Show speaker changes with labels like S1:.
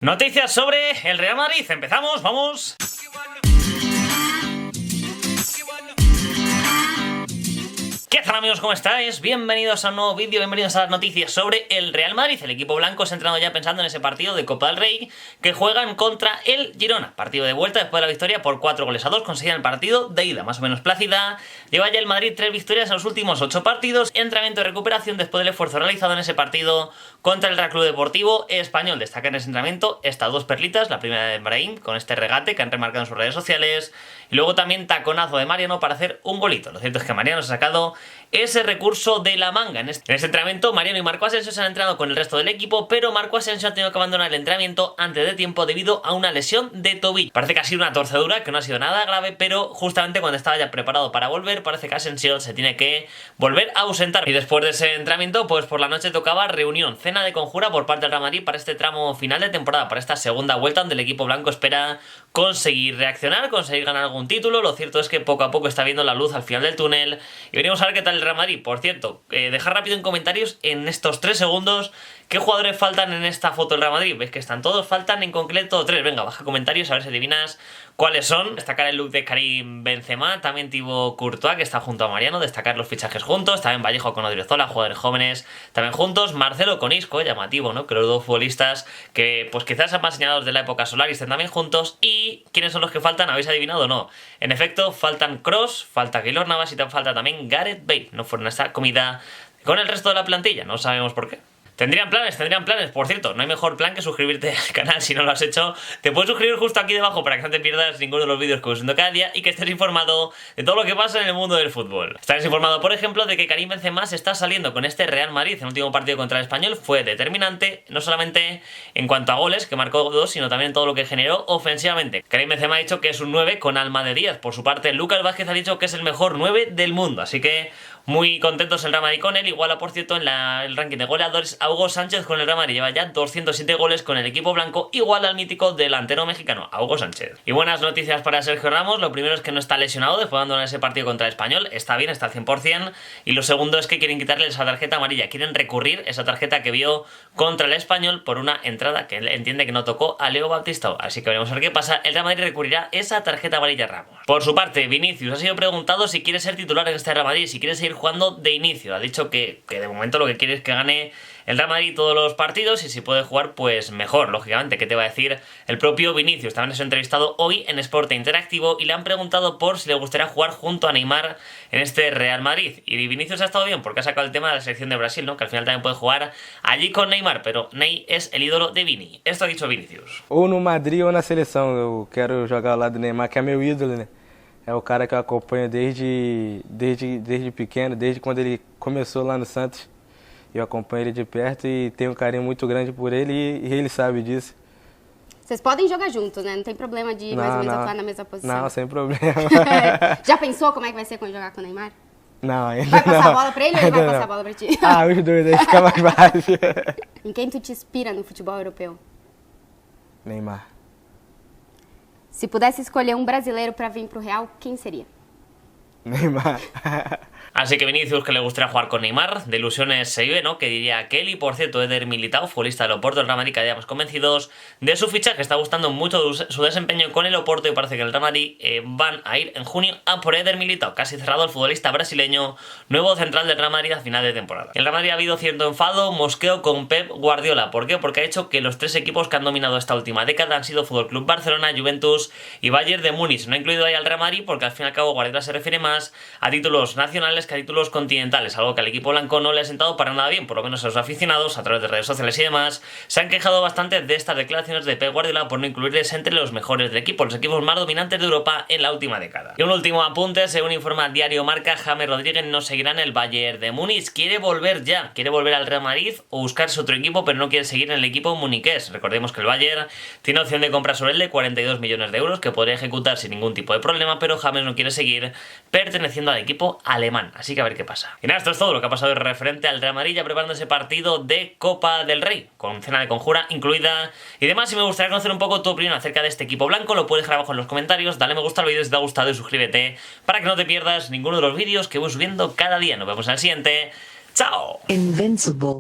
S1: Noticias sobre el Real Madrid. Empezamos, vamos. ¿Qué tal, amigos? ¿Cómo estáis? Bienvenidos a un nuevo vídeo, bienvenidos a las noticias sobre el Real Madrid. El equipo blanco se ha entrenado ya pensando en ese partido de Copa del Rey que juegan contra el Girona. Partido de vuelta después de la victoria por 4-2. Conseguían el partido de ida más o menos plácida. Lleva ya el Madrid 3 victorias en los últimos 8 partidos. Entrenamiento de recuperación después del esfuerzo realizado en ese partido contra el Real Club Deportivo Español. Destaca en ese entrenamiento estas dos perlitas. La primera de Brahim con este regate que han remarcado en sus redes sociales. Y luego también taconazo de Mariano para hacer un golito. Lo cierto es que Mariano se ha sacado ese recurso de la manga. En este entrenamiento Mariano y Marco Asensio se han entrenado con el resto del equipo, pero Marco Asensio ha tenido que abandonar el entrenamiento antes de tiempo debido a una lesión de tobillo. Parece que ha sido una torcedura, que no ha sido nada grave, pero justamente cuando estaba ya preparado para volver, parece que Asensio se tiene que volver a ausentar. Y después de ese entrenamiento, pues por la noche tocaba reunión, cena de conjura por parte del Real Madrid para este tramo final de temporada, para esta segunda vuelta donde el equipo blanco espera conseguir reaccionar, conseguir ganar algún título. Lo cierto es que poco a poco está viendo la luz al final del túnel y veremos a ver qué tal el Real Madrid. Por cierto, dejad rápido en comentarios en estos 3 segundos qué jugadores faltan en esta foto del Real Madrid. Ves que están todos, faltan en concreto 3. Venga, baja comentarios a ver si adivinas cuáles son. Destacar el look de Karim Benzema, también Thibaut Courtois, que está junto a Mariano. Destacar los fichajes juntos, también Vallejo con Odriozola, jugadores jóvenes también juntos. Marcelo con Isco, llamativo, ¿no? Que los dos futbolistas que pues quizás han más señalados de la época Solari estén también juntos. ¿Y quiénes son los que faltan? ¿Habéis adivinado o no? En efecto, faltan Kroos, falta Keylor Navas y falta también Gareth Bale. No fueron a esta comida con el resto de la plantilla, no sabemos por qué. Tendrían planes, por cierto, no hay mejor plan que suscribirte al canal si no lo has hecho. Te puedes suscribir justo aquí debajo para que no te pierdas ninguno de los vídeos que voy subiendo cada día y que estés informado de todo lo que pasa en el mundo del fútbol. Estarás informado, por ejemplo, de que Karim Benzema se está saliendo con este Real Madrid. En el último partido contra el Español fue determinante, no solamente en cuanto a goles, que marcó 2, sino también en todo lo que generó ofensivamente. Karim Benzema ha dicho que es un 9 con alma de 10. Por su parte, Lucas Vázquez ha dicho que es el mejor 9 del mundo, así que muy contentos el Real Madrid con él. Iguala, por cierto, en el ranking de goleadores a Hugo Sánchez con el Real Madrid. Lleva ya 207 goles con el equipo blanco, igual al mítico delantero mexicano, a Hugo Sánchez. Y buenas noticias para Sergio Ramos. Lo primero es que no está lesionado después de abandonar ese partido contra el Español. Está bien, está al 100%. Y lo segundo es que quieren quitarle esa tarjeta amarilla. Quieren recurrir esa tarjeta que vio contra el Español por una entrada que él entiende que no tocó a Leo Baptistao. Así que veremos a ver qué pasa. El Real Madrid recurrirá esa tarjeta amarilla a Ramos. Por su parte, Vinicius ha sido preguntado si quiere ser titular en este Real Madrid, si quiere seguir jugando de inicio. Ha dicho que de momento lo que quiere es que gane el Real Madrid todos los partidos y si puede jugar pues mejor, lógicamente. ¿Qué te va a decir el propio Vinicius? También se ha entrevistado hoy en Sport Interactivo y le han preguntado por si le gustaría jugar junto a Neymar en este Real Madrid. Y Vinicius ha estado bien porque ha sacado el tema de la selección de Brasil, ¿no? Que al final también puede jugar allí con Neymar, pero Ney es el ídolo de Vini. Esto ha dicho Vinicius.
S2: Ou no Madrid ou na seleção, eu quero jogar ao lado do Neymar, que é meu ídolo, né? É o cara que eu acompanho desde pequeno, desde quando ele começou lá no Santos. Eu acompanho ele de perto e tenho um carinho muito grande por ele e ele sabe disso.
S3: Vocês podem jogar juntos, né? Não tem problema de mais ou menos atuar na mesma posição.
S2: Não, sem problema.
S3: Já pensou como é que vai ser quando jogar com o Neymar?
S2: Não, ainda
S3: vai passar
S2: não.
S3: a bola pra ele ou ele vai passar a bola pra ti?
S2: Ah, os dois, aí fica mais fácil.
S3: Em quem tu te inspira no futebol europeu?
S2: Neymar.
S3: Se pudesse escolher um brasileiro para vir pro Real, quem seria?
S2: Neymar.
S1: Así que Vinicius, que le gustaría jugar con Neymar, de ilusiones se vive, ¿no? Que diría aquel. Y por cierto, Eder Militao, futbolista del Oporto del Real Madrid, cada día más convencidos de su fichaje. Está gustando mucho su desempeño con el Oporto y parece que el Real Madrid van a ir en junio a por Eder Militao. Casi cerrado el futbolista brasileño, nuevo central del Real Madrid a final de temporada. En el Real Madrid ha habido cierto enfado, mosqueo con Pep Guardiola. ¿Por qué? Porque ha hecho que los 3 equipos que han dominado esta última década han sido Fútbol Club Barcelona, Juventus y Bayern de Múnich. No ha incluido ahí al Real Madrid porque al fin y al cabo Guardiola se refiere más a títulos nacionales que a títulos continentales. Algo que al equipo blanco no le ha sentado para nada bien, por lo menos a los aficionados, a través de redes sociales y demás, se han quejado bastante de estas declaraciones de Pep Guardiola por no incluirles entre los mejores del equipo, los equipos más dominantes de Europa en la última década. Y un último apunte, según informa Diario Marca, James Rodríguez no seguirá en el Bayern de Múnich, quiere volver ya, quiere volver al Real Madrid o buscarse otro equipo, pero no quiere seguir en el equipo muniqués. Recordemos que el Bayern tiene opción de compra sobre él de 42 millones de euros que podría ejecutar sin ningún tipo de problema, pero James no quiere seguir perteneciendo al equipo alemán, así que a ver qué pasa. Y nada, esto es todo lo que ha pasado referente al Real Madrid, ya preparando ese partido de Copa del Rey, con cena de conjura incluida y demás. Y me gustaría conocer un poco tu opinión acerca de este equipo blanco, lo puedes dejar abajo en los comentarios, dale me gusta al vídeo si te ha gustado y suscríbete para que no te pierdas ninguno de los vídeos que voy subiendo cada día. Nos vemos en el siguiente. ¡Chao!
S4: Invincible.